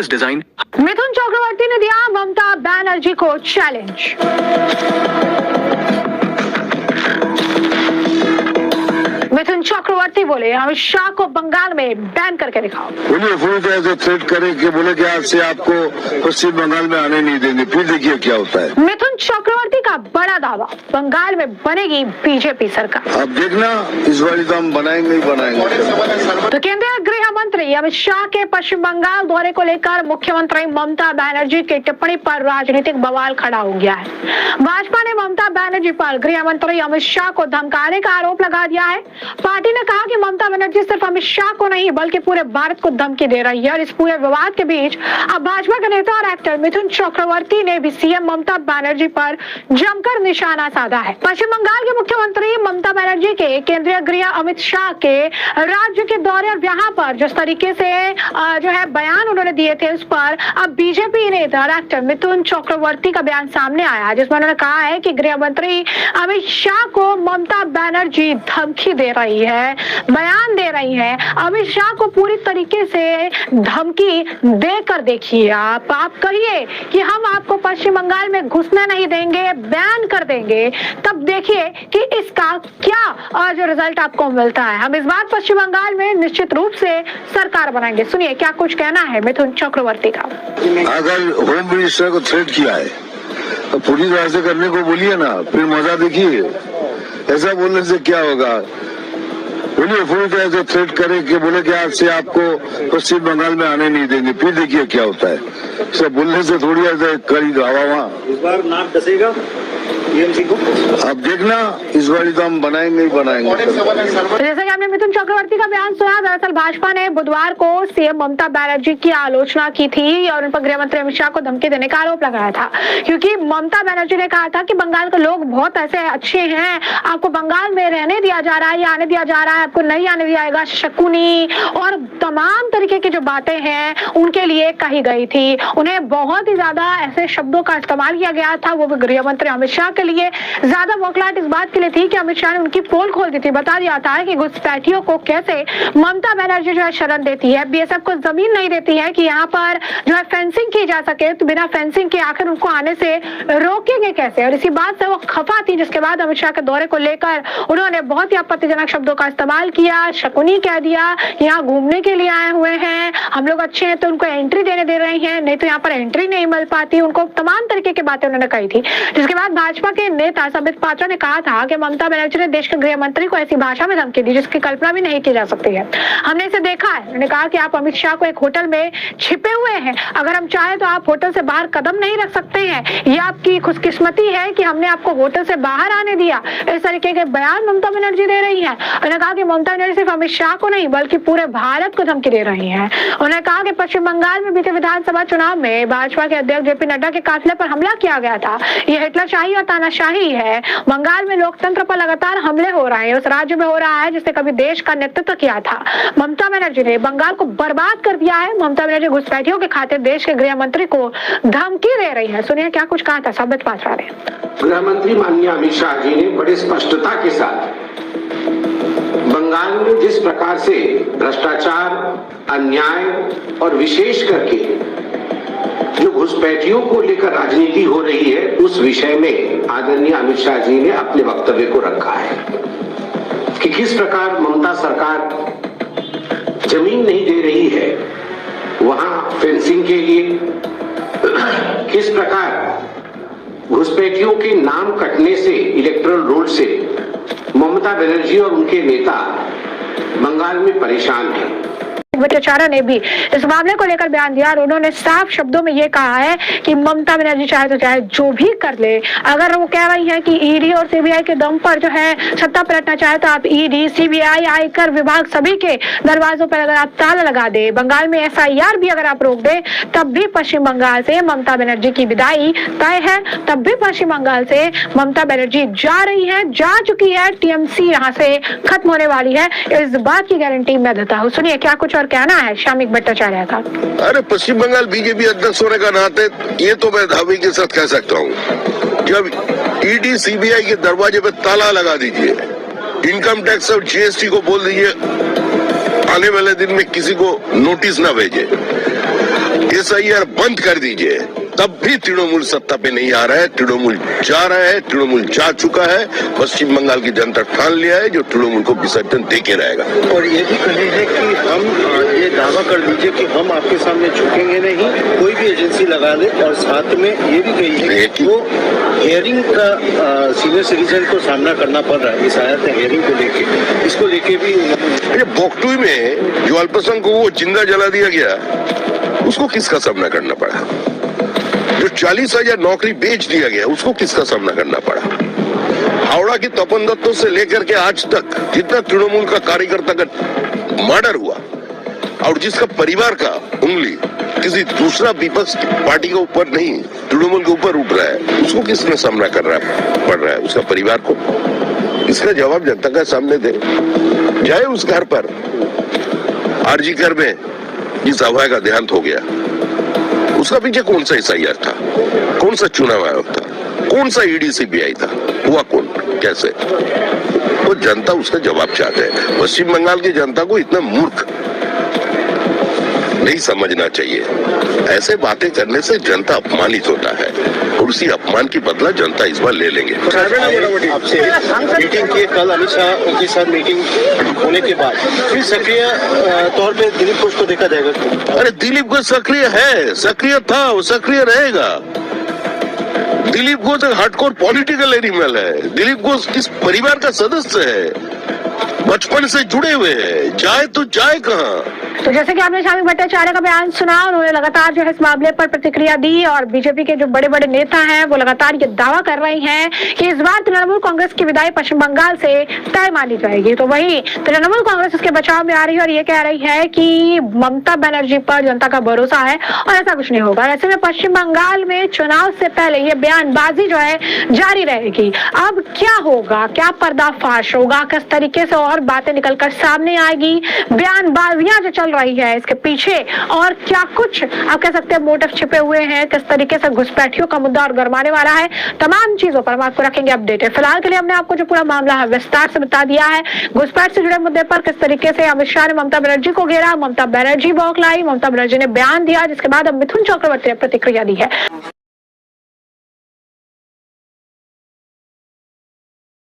Design. Mithun Chakraborty ने दिया ममता बनर्जी को चैलेंज। मिथुन चक्रवर्ती बोले अमित शाह को बंगाल में बैन करके दिखाओ। बोलिए फूल ऐसे थ्रेट करे कि बोले कि आज से आपको पश्चिम बंगाल में आने नहीं देंगे, फिर देखिए क्या होता है। मिथुन चक्रवर्ती का बड़ा दावा, बंगाल में बनेगी बीजेपी सरकार। अब देखना इस बार तो हम बनाएंगे ही बनाएंगे। तो केंद्रीय गृह मंत्री अमित शाह के पश्चिम बंगाल दौरे को लेकर मुख्यमंत्री ममता बनर्जी की टिप्पणी पर राजनीतिक बवाल खड़ा हो गया है। भाजपा ने ममता बनर्जी पर गृह मंत्री अमित शाह को धमकाने का आरोप लगा दिया है। पार्टी ने कहा कि ममता बनर्जी सिर्फ अमित शाह को नहीं बल्कि पूरे भारत को धमकी दे रही है और इस पूरे विवाद के बीच अब भाजपा के नेता और एक्टर मिथुन चक्रवर्ती ने भी सीएम ममता बनर्जी पर जमकर निशाना साधा है। पश्चिम बंगाल के मुख्यमंत्री ममता बनर्जी के केंद्रीय गृह अमित शाह के राज्य के दौरे और यहाँ पर जिस तरीके से जो है बयान उन्होंने दिए थे उस पर अब बीजेपी नेता और एक्टर मिथुन चक्रवर्ती का बयान सामने आया जिसमें उन्होंने कहा है कि गृह मंत्री अमित शाह को ममता बनर्जी धमकी दे रही है, बयान दे रही है। अमित शाह को पूरी तरीके से धमकी देकर देखिए आप कहिए कि हम आपको पश्चिम बंगाल में घुसने नहीं देंगे, बैन कर देंगे, तब देखिए कि इसका क्या जो रिजल्ट आपको मिलता है। हम इस बार पश्चिम बंगाल में निश्चित रूप से सरकार बनाएंगे। सुनिए क्या कुछ कहना है मिथुन चक्रवर्ती का। अगर होम मिनिस्टर को थ्रेट किया है तो पूरी तरह से करने को बोलिए ना, फिर मजा देखिए। ऐसा बोलने से क्या होगा। बोलिए फूल ऐसे थ्रेट करे कि बोले कि आज से आपको पश्चिम बंगाल में आने नहीं देंगे, फिर देखिए क्या होता है। सब बोलने से थोड़ी ऐसे करी हवा वहाँ इस बार नाक डसेगा टीएमसी को। अब देखना इस बार तो हम बनाएंगे ही बनाएंगे। जैसे कि हमने मिथुन चक्रवर्ती का बयान सुना, दरअसल भाजपा ने बुधवार को सीएम ममता बनर्जी की आलोचना की थी और उन पर गृह मंत्री अमित शाह को धमकी देने का आरोप लगाया था, क्योंकि ममता बनर्जी ने कहा था कि बंगाल के लोग बहुत ऐसे अच्छे हैं, आपको बंगाल में रहने दिया जा रहा है या आने दिया जा रहा है, आपको नहीं आने दिया जाएगा, शकुनी और तमाम तरीके की जो बातें हैं उनके लिए कही गई थी। उन्हें बहुत ही ज्यादा ऐसे शब्दों का इस्तेमाल किया गया था, वो भी गृह मंत्री अमित शाह के लिए। ज्यादा वोकलाहट इस बात के लिए थी कि अमित शाह ने उनकी पोल खोल दी थी, बता दिया था कि घुसपैठियों को कैसे ममता बनर्जी जो है शरण देती है, बीएसएफ को जमीन नहीं देती है कि यहाँ पर जो है फेंसिंग की जा सके, तो बिना फेंसिंग के आखिर उनको आने से रोकेंगे कैसे। और इसी बात से वो खफा थी, जिसके बाद अमित शाह के दौरे को लेकर उन्होंने बहुत ही आपत्तिजनक शब्दों का इस्तेमाल किया, शकुनी कह दिया, यहाँ घूमने के लिए आए हुए हैं, हम लोग अच्छे हैं तो उनको एंट्री देने दे रहे हैं, नहीं तो यहाँ पर एंट्री नहीं मिल पाती, उनको तमाम तरीके की बातें उन्होंने कही थी। जिसके बाद भाजपा के नेता संबित पात्रा ने कहा था कि ममता बनर्जी ने देश के गृह मंत्री को ऐसी भाषा में धमकी दी जिसकी कल्पना भी नहीं की जा सकती है। हमने इसे देखा है। उन्होंने कहा कि आप अमित शाह को एक होटल में छिपे हुए हैं, अगर हम चाहे तो आप होटल से बाहर कदम नहीं रख सकते हैं, ये आपकी खुशकिस्मती है कि हमने आपको होटल से बाहर आने दिया। इस तरीके के बयान ममता बनर्जी दे रही है। उन्होंने कहा कि ममता बनर्जी सिर्फ अमित शाह को नहीं बल्कि पूरे भारत को धमकी दे रही है। उन्होंने कहा कि पश्चिम बंगाल में बीते विधानसभा चुनाव में भाजपा के अध्यक्ष जेपी नड्डा के काफिले पर हमला किया गया था। यह हिटलरशाही और तानाशाही है। बंगाल में लोकतंत्र पर लगातार हमले हो रहे हैं, उस राज्य में हो रहा है जिसने कभी देश का नेतृत्व किया था। ममता बनर्जी ने बंगाल को बर्बाद कर दिया है। ममता बनर्जी घुसपैठियों के खातिर देश के गृह मंत्री को धमकी दे रही है। सुनिए क्या कुछ कहा था संबित पात्रा ने। गृह मंत्री माननीय अमित शाह जी ने बड़ी स्पष्टता के साथ बंगाल में जिस प्रकार से भ्रष्टाचार, अन्याय और विशेष करके जो घुसपैठियों को लेकर राजनीति हो रही है उस विषय में आदरणीय अमित शाह जी ने अपने वक्तव्य को रखा है कि किस प्रकार ममता सरकार जमीन नहीं दे रही है वहां फेंसिंग के लिए, किस प्रकार घुसपैठियों के नाम कटने से इलेक्टोरल रोल से ममता बनर्जी और उनके नेता बंगाल में परेशान हैं। भट्टाचार्य ने भी इस मामले को लेकर बयान दिया और उन्होंने साफ शब्दों में ये कहा है कि ममता बनर्जी चाहे तो चाहे जो भी कर ले, अगर वो कह रही है कि ईडी और सीबीआई के दम पर जो है सत्ता पलटना चाहे तो आप ईडी, सीबीआई, आयकर विभाग सभी के दरवाजों पर अगर आप ताला लगा दे, बंगाल में एफआईआर भी अगर आप रोक दे, तब भी पश्चिम बंगाल से ममता बनर्जी की विदाई तय है। तब भी पश्चिम बंगाल से ममता बनर्जी जा रही है, जा चुकी है, टीएमसी यहाँ से खत्म होने वाली है, इस बात की गारंटी मैं देता हूँ। सुनिए क्या कुछ कहना है शामिक भट्टाचार्य का। अरे पश्चिम बंगाल बीजेपी अध्यक्ष होने का नाते ये तो मैं दावे के साथ कह सकता हूँ, जब ईडी सीबीआई के दरवाजे पे ताला लगा दीजिए इनकम टैक्स और जीएसटी को बोल दीजिए आने वाले दिन में किसी को नोटिस ना भेजे, एसआईआर बंद कर दीजिए, तब भी तृणमूल सत्ता पे नहीं आ रहा है। तृणमूल जा रहा है, तृणमूल जा चुका है। पश्चिम बंगाल की जनता ठान लिया है जो तृणमूल को विसर्जन देके रहेगा। और ये भी कहे है कि हम ये दावा कर दीजिए कि हम आपके सामने झुकेंगे नहीं, कोई भी एजेंसी लगा दे, और साथ में ये भी कही है कि वो हियरिंग का सीनियर सिटीजन को सामना करना पड़ रहा है इस आयत हियरिंग को लेके, इसको लेके भी ये बोकटुई में जो अल्पसंख्यक को वो जिंदा जला दिया गया, उसको किसका सामना करना पड़ा? जो 40,000 नौकरी बेच दिया गया, उसको किसका सामना करना पड़ा? हावड़ा की तपन दत्तों से लेकर के आज तक जितना तृणमूल का कार्यकर्ता का मर्डर हुआ और जिसका परिवार का उंगली किसी दूसरा विपक्ष पार्टी के ऊपर नहीं, तृणमूल के ऊपर उठ रहा है, उसको किसने सामना करना पड़ रहा है? उसका परिवार को। इसका जवाब जनता का सामने दे। जाए उस घर पर, आरजी घर में जिस अभय का देहांत हो गया, उसका पीछे कौन सा एसआईआर था? कौन सा चुनाव आयोग था? कौन सा ईडी सीबीआई था? हुआ कौन? कैसे? वो जनता उसका जवाब चाहते हैं। पश्चिम बंगाल की जनता को इतना मूर्ख नहीं समझना चाहिए। ऐसे बातें करने से जनता अपमानित होता है और उसी अपमान की बदला जनता इस बार ले लेंगे। आपसे मीटिंग की कल अमित शाह के साथ मीटिंग होने के बाद फिर सक्रिय तौर पे दिलीप घोष को देखा जाएगा। अरे दिलीप घोष सक्रिय है, सक्रिय था, वो सक्रिय रहेगा। दिलीप घोष एक हार्डकोर पॉलिटिकल एनिमल है। दिलीप घोष किस परिवार का सदस्य है? बचपन से जुड़े हुए हैं। जाए तो जाए कहाँ? तो जैसे कि आपने शामी भट्टाचार्य का बयान सुना, उन्होंने लगातार जो है इस मामले पर प्रतिक्रिया दी और बीजेपी के जो बड़े बड़े नेता हैं वो लगातार ये दावा कर रहे हैं कि इस बार तृणमूल कांग्रेस की विदाई पश्चिम बंगाल से तय मानी जाएगी। तो वही तृणमूल कांग्रेस इसके बचाव में आ रही है और ये कह रही है कि ममता बनर्जी पर जनता का भरोसा है और ऐसा कुछ नहीं होगा। ऐसे में पश्चिम बंगाल में चुनाव से पहले ये बयानबाजी जो है जारी रहेगी। अब क्या होगा, क्या पर्दाफाश होगा, किस तरीके से और बातें निकलकर सामने आएगी, बयानबाजियां जो चल रही है इसके पीछे और क्या कुछ आप कह सकते हैं मोटिव छिपे हुए हैं, किस तरीके से घुसपैठियों का मुद्दा और गरमाने वाला है, तमाम चीजों पर हम आपको रखेंगे अपडेटेड। फिलहाल के लिए हमने आपको जो पूरा मामला है विस्तार से बता दिया है। घुसपैठ से जुड़े मुद्दे पर किस तरीके से अमित शाह ने ममता बनर्जी को घेरा, ममता बनर्जी बौखलाई, ममता बनर्जी ने बयान दिया, जिसके बाद अब मिथुन चक्रवर्ती ने प्रतिक्रिया दी है।